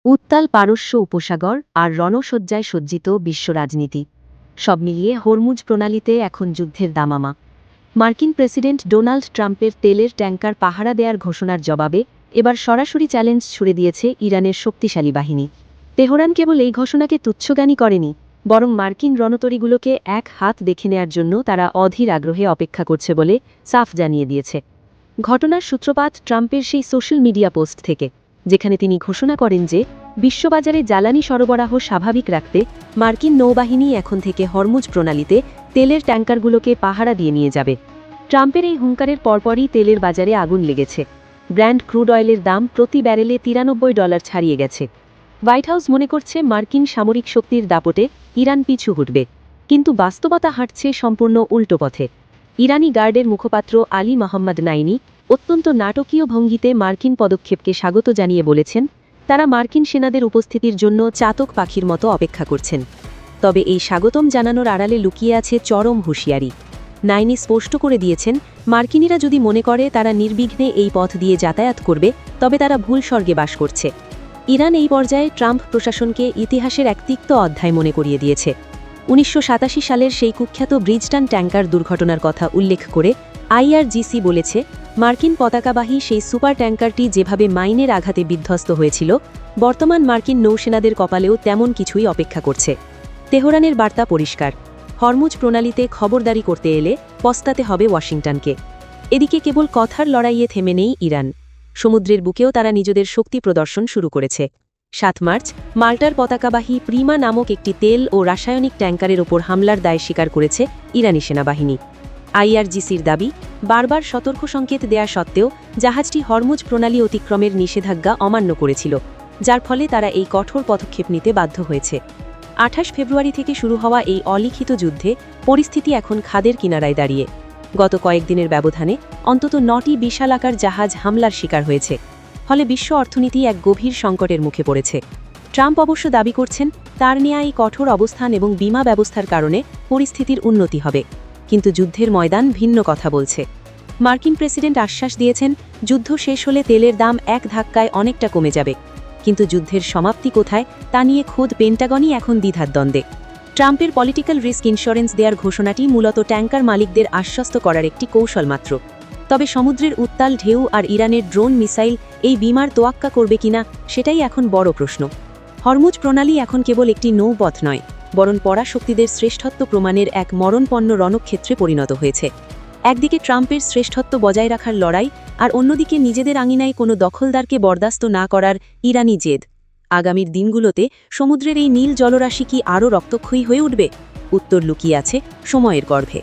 উত্তাল পারস্য উপসাগর আর রণসজ্জায় সজ্জিত বিশ্ব রাজনীতি সব মিলিয়ে হরমুজ প্রণালীতে এখন যুদ্ধের দামামা। মার্কিন প্রেসিডেন্ট ডোনাল্ড ট্রাম্পের তেলের ট্যাঙ্কার পাহারা দেয়ার ঘোষণার জবাবে এবার সরাসরি চ্যালেঞ্জ ছুড়ে দিয়েছে ইরানের শক্তিশালী বাহিনী। তেহরান কেবল এই ঘোষণাকে তুচ্ছজ্ঞানী করেনি, বরং মার্কিন রণতরীগুলোকে এক হাত দেখে নেয়ার জন্য তারা অধীর আগ্রহে অপেক্ষা করছে বলে সাফ জানিয়ে দিয়েছে। ঘটনার সূত্রপাত ট্রাম্পের সেই সোশ্যাল মিডিয়া পোস্ট থেকে, যেখানে তিনি ঘোষণা করেন যে বিশ্ববাজারে জ্বালানি সরবরাহ স্বাভাবিক রাখতে মার্কিন নৌবাহিনী এখন থেকে হরমুজ প্রণালীতে তেলের ট্যাঙ্কারগুলোকে পাহারা দিয়ে নিয়ে যাবে। ট্রাম্পের এই হুঙ্কারের পরপরই তেলের বাজারে আগুন লেগেছে। ব্র্যান্ড ক্রুড অয়েলের দাম প্রতি ব্যারেলে $93 ছাড়িয়ে গেছে। হোয়াইট হাউস মনে করছে মার্কিন সামরিক শক্তির দাপটে ইরান পিছু হটবে, কিন্তু বাস্তবতা হাঁটছে সম্পূর্ণ উল্টো পথে। ইরানি গার্ডের মুখপাত্র আলী মোহাম্মদ নাইনি অত্যন্ত নাটকীয় ভঙ্গিতে মার্কিন পদক্ষেপকে স্বাগত জানিয়ে বলেছেন, তারা মার্কিন সেনাদের উপস্থিতির জন্য চাতক পাখির মতো অপেক্ষা করছেন। তবে এই স্বাগতম জানানোর আড়ালে লুকিয়ে আছে চরম হুঁশিয়ারি। নাইনি স্পষ্ট করে দিয়েছেন, মার্কিনিরা যদি মনে করে তারা নির্বিঘ্নে এই পথ দিয়ে যাতায়াত করবে, তবে তারা ভুল স্বর্গে বাস করছে। ইরান এই পর্যায়ে ট্রাম্প প্রশাসনকে ইতিহাসের এক তিক্ত অধ্যায় মনে করিয়ে দিয়েছে। 1987 সালের সেই কুখ্যাত ব্রিজটান ট্যাঙ্কার দুর্ঘটনার কথা উল্লেখ করে আইআরজিসি বলেছে, মার্কিন পতাকাবাহী সেই সুপার ট্যাঙ্কারটি যেভাবে মাইনের আঘাতে বিধ্বস্ত হয়েছিল, বর্তমান মার্কিন নৌসেনাদের কপালেও তেমন কিছুই অপেক্ষা করছে। তেহরানের বার্তা পরিষ্কার, হরমুজ প্রণালীতে খবরদারি করতে এলে পস্তাতে হবে ওয়াশিংটনকে। এদিকে কেবল কথার লড়াইয়ে থেমে নেই ইরান, সমুদ্রের বুকেও তারা নিজেদের শক্তি প্রদর্শন শুরু করেছে। 7 মার্চ মাল্টার পতাকাবাহী প্রিমা নামক একটি তেল ও রাসায়নিক ট্যাঙ্কারের ওপর হামলার দায় স্বীকার করেছে ইরানি সেনাবাহিনী। আইআরজিসির দাবি, বারবার সতর্ক সংকেত দেয়া সত্ত্বেও জাহাজটি হরমুজ প্রণালী অতিক্রমের নিষেধাজ্ঞা অমান্য করেছিল, যার ফলে তারা এই কঠোর পদক্ষেপ নিতে বাধ্য হয়েছে। 28 ফেব্রুয়ারি থেকে শুরু হওয়া এই অলিখিত যুদ্ধে পরিস্থিতি এখন খাদের কিনারায় দাঁড়িয়ে। গত কয়েকদিনের ব্যবধানে অন্তত 9টি বিশালাকার জাহাজ হামলার শিকার হয়েছে, ফলে বিশ্ব অর্থনীতি এক গভীর সংকটের মুখে পড়েছে। ট্রাম্প অবশ্য দাবি করছেন, তার নেয়া এই কঠোর অবস্থান এবং বীমা ব্যবস্থার কারণে পরিস্থিতির উন্নতি হবে, কিন্তু যুদ্ধের ময়দান ভিন্ন কথা বলছে। মার্কিন প্রেসিডেন্ট আশ্বাস দিয়েছেন, যুদ্ধ শেষ হলে তেলের দাম এক ধাক্কায় অনেকটা কমে যাবে, কিন্তু যুদ্ধের সমাপ্তি কোথায় তা নিয়ে খোদ পেন্টাগনই এখন দ্বিধার দ্বন্দ্বে। ট্রাম্পের পলিটিক্যাল রিস্ক ইন্স্যুরেন্স দেওয়ার ঘোষণাটি মূলত ট্যাঙ্কার মালিকদের আশ্বস্ত করার একটি কৌশল মাত্র। তবে সমুদ্রের উত্তাল ঢেউ আর ইরানের ড্রোন মিসাইল এই বিমার তোয়াক্কা করবে কিনা, সেটাই এখন বড় প্রশ্ন। হরমুজ প্রণালী এখন কেবল একটি নৌপথ নয়, বরং পরাশক্তিদের শ্রেষ্ঠত্ব প্রমাণের এক মরণপন্ন রণক্ষেত্রে পরিণত হয়েছে। একদিকে ট্রাম্পের শ্রেষ্ঠত্ব বজায় রাখার লড়াই, আর অন্যদিকে নিজেদের আঙিনায় কোনো দখলদারকে বরদাস্ত না করার ইরানি জেদ। আগামীর দিনগুলোতে সমুদ্রের এই নীল জলরাশি কি আরও রক্তক্ষয়ী হয়ে উঠবে? উত্তর লুকিয়ে আছে সময়ের গর্ভে।